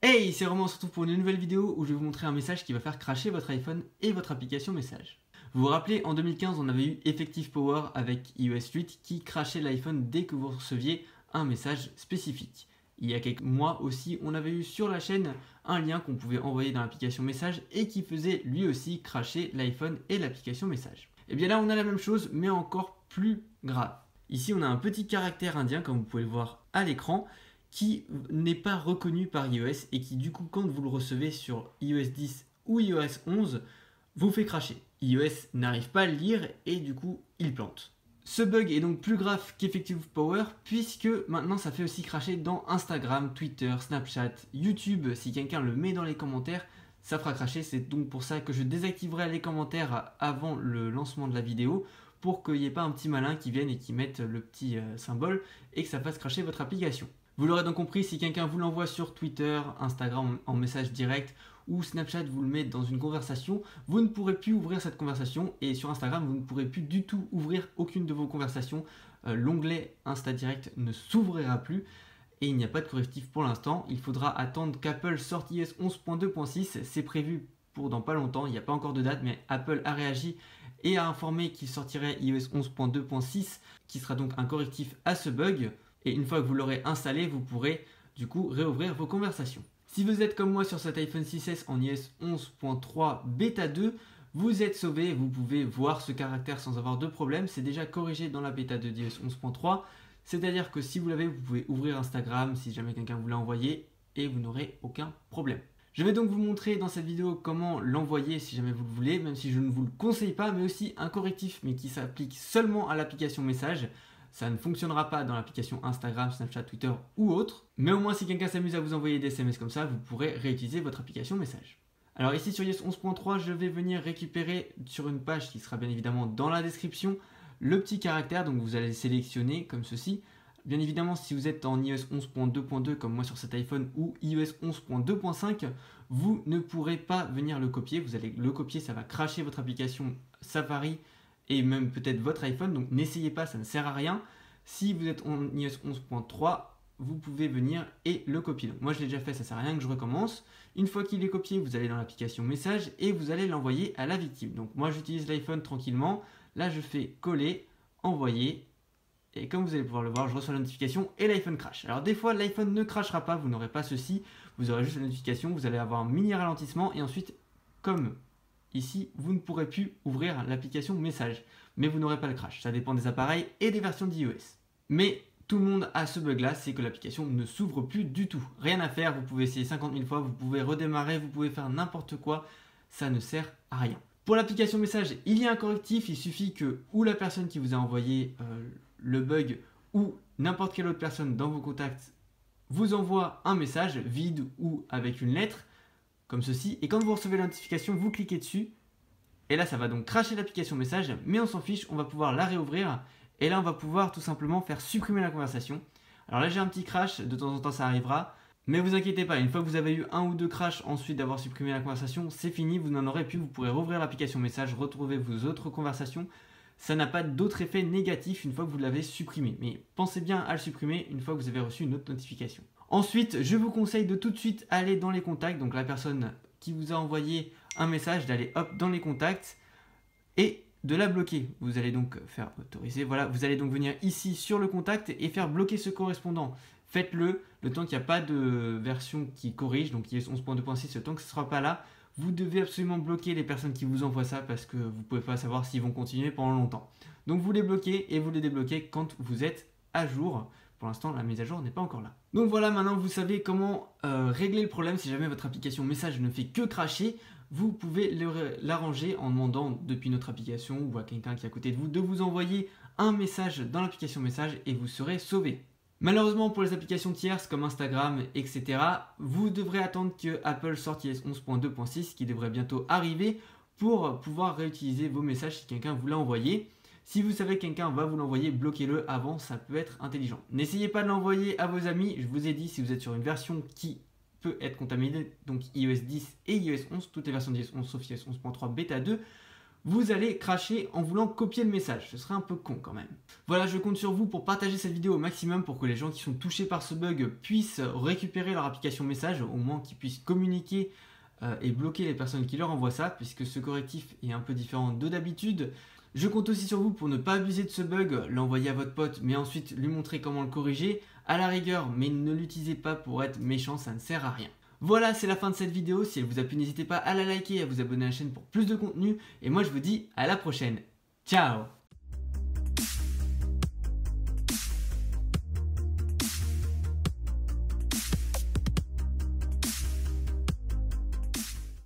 Hey, c'est Romain, on se retrouve pour une nouvelle vidéo où je vais vous montrer un message qui va faire crasher votre iPhone et votre application message. Vous vous rappelez, en 2015, on avait eu Effective Power avec iOS 8 qui crashait l'iPhone dès que vous receviez un message spécifique. Il y a quelques mois aussi, on avait eu sur la chaîne un lien qu'on pouvait envoyer dans l'application message et qui faisait lui aussi crasher l'iPhone et l'application message. Et bien là, on a la même chose, mais encore plus grave. Ici, on a un petit caractère indien, comme vous pouvez le voir à l'écran, qui n'est pas reconnu par iOS et qui du coup quand vous le recevez sur iOS 10 ou iOS 11 vous fait cracher. iOS n'arrive pas à le lire et du coup il plante. Ce bug est donc plus grave qu'Effective Power puisque maintenant ça fait aussi cracher dans Instagram, Twitter, Snapchat, YouTube. Si quelqu'un le met dans les commentaires, ça fera cracher. C'est donc pour ça que je désactiverai les commentaires avant le lancement de la vidéo pour qu'il n'y ait pas un petit malin qui vienne et qui mette le petit symbole et que ça fasse cracher votre application. Vous l'aurez donc compris, si quelqu'un vous l'envoie sur Twitter, Instagram en message direct ou Snapchat vous le met dans une conversation, vous ne pourrez plus ouvrir cette conversation et sur Instagram vous ne pourrez plus du tout ouvrir aucune de vos conversations. L'onglet Insta Direct ne s'ouvrira plus et il n'y a pas de correctif pour l'instant. Il faudra attendre qu'Apple sorte iOS 11.2.6, c'est prévu pour dans pas longtemps, il n'y a pas encore de date mais Apple a réagi et a informé qu'il sortirait iOS 11.2.6 qui sera donc un correctif à ce bug. Et une fois que vous l'aurez installé, vous pourrez du coup réouvrir vos conversations. Si vous êtes comme moi sur cet iPhone 6S en iOS 11.3 Beta 2, vous êtes sauvé, vous pouvez voir ce caractère sans avoir de problème. C'est déjà corrigé dans la bêta de iOS 11.3. C'est-à-dire que si vous l'avez, vous pouvez ouvrir Instagram si jamais quelqu'un vous l'a envoyé et vous n'aurez aucun problème. Je vais donc vous montrer dans cette vidéo comment l'envoyer si jamais vous le voulez, même si je ne vous le conseille pas, mais aussi un correctif mais qui s'applique seulement à l'application message. Ça ne fonctionnera pas dans l'application Instagram, Snapchat, Twitter ou autre. Mais au moins si quelqu'un s'amuse à vous envoyer des SMS comme ça, vous pourrez réutiliser votre application message. Alors ici sur iOS 11.3, je vais venir récupérer sur une page qui sera bien évidemment dans la description le petit caractère. Donc vous allez sélectionner comme ceci. Bien évidemment, si vous êtes en iOS 11.2.2 comme moi sur cet iPhone ou iOS 11.2.5, vous ne pourrez pas venir le copier. Vous allez le copier, ça va crasher votre application Safari et même peut-être votre iPhone, donc n'essayez pas, ça ne sert à rien. Si vous êtes en iOS 11.3, vous pouvez venir et le copier. Donc moi je l'ai déjà fait, ça ne sert à rien que je recommence. Une fois qu'il est copié, vous allez dans l'application message et vous allez l'envoyer à la victime. Donc moi j'utilise l'iPhone tranquillement, là je fais coller, envoyer, et comme vous allez pouvoir le voir, je reçois la notification et l'iPhone crash. Alors des fois l'iPhone ne crashera pas, vous n'aurez pas ceci, vous aurez juste la notification, vous allez avoir un mini ralentissement et ensuite comme ici, vous ne pourrez plus ouvrir l'application message, mais vous n'aurez pas le crash. Ça dépend des appareils et des versions d'iOS. Mais tout le monde a ce bug là, c'est que l'application ne s'ouvre plus du tout. Rien à faire, vous pouvez essayer 50 000 fois, vous pouvez redémarrer, vous pouvez faire n'importe quoi, ça ne sert à rien. Pour l'application message, il y a un correctif, il suffit que ou la personne qui vous a envoyé le bug ou n'importe quelle autre personne dans vos contacts vous envoie un message vide ou avec une lettre comme ceci, et quand vous recevez la notification, vous cliquez dessus, et là ça va donc crasher l'application message, mais on s'en fiche, on va pouvoir la réouvrir, et là on va pouvoir tout simplement faire supprimer la conversation. Alors là j'ai un petit crash, de temps en temps ça arrivera, mais vous inquiétez pas, une fois que vous avez eu un ou deux crashs ensuite d'avoir supprimé la conversation, c'est fini, vous n'en aurez plus, vous pourrez rouvrir l'application message, retrouver vos autres conversations. Ça n'a pas d'autre effet négatif une fois que vous l'avez supprimé, mais pensez bien à le supprimer une fois que vous avez reçu une autre notification. Ensuite, je vous conseille de tout de suite aller dans les contacts, donc la personne qui vous a envoyé un message, d'aller hop dans les contacts et de la bloquer. Vous allez donc faire autoriser, voilà, vous allez donc venir ici sur le contact et faire bloquer ce correspondant. Faites-le, le temps qu'il n'y a pas de version qui corrige, donc iOS 11.2.6, le temps que ce ne sera pas là, vous devez absolument bloquer les personnes qui vous envoient ça parce que vous ne pouvez pas savoir s'ils vont continuer pendant longtemps. Donc vous les bloquez et vous les débloquez quand vous êtes à jour. Pour l'instant, la mise à jour n'est pas encore là. Donc voilà, maintenant vous savez comment régler le problème. Si jamais votre application message ne fait que cracher, vous pouvez l'arranger en demandant depuis notre application ou à quelqu'un qui est à côté de vous de vous envoyer un message dans l'application message et vous serez sauvé. Malheureusement pour les applications tierces comme Instagram, etc., vous devrez attendre que Apple sorte iOS 11.2.6 qui devrait bientôt arriver pour pouvoir réutiliser vos messages si quelqu'un vous l'a envoyé. Si vous savez que quelqu'un va vous l'envoyer, bloquez-le avant, ça peut être intelligent. N'essayez pas de l'envoyer à vos amis, je vous ai dit si vous êtes sur une version qui peut être contaminée, donc iOS 10 et iOS 11, toutes les versions d'iOS 11 sauf iOS 11.3 Beta 2, vous allez cracher en voulant copier le message. Ce serait un peu con quand même. Voilà, je compte sur vous pour partager cette vidéo au maximum pour que les gens qui sont touchés par ce bug puissent récupérer leur application message, au moins qu'ils puissent communiquer et bloquer les personnes qui leur envoient ça, puisque ce correctif est un peu différent de d'habitude. Je compte aussi sur vous pour ne pas abuser de ce bug, l'envoyer à votre pote, mais ensuite lui montrer comment le corriger, à la rigueur, mais ne l'utilisez pas pour être méchant, ça ne sert à rien. Voilà, c'est la fin de cette vidéo. Si elle vous a plu, n'hésitez pas à la liker et à vous abonner à la chaîne pour plus de contenu. Et moi, je vous dis à la prochaine. Ciao!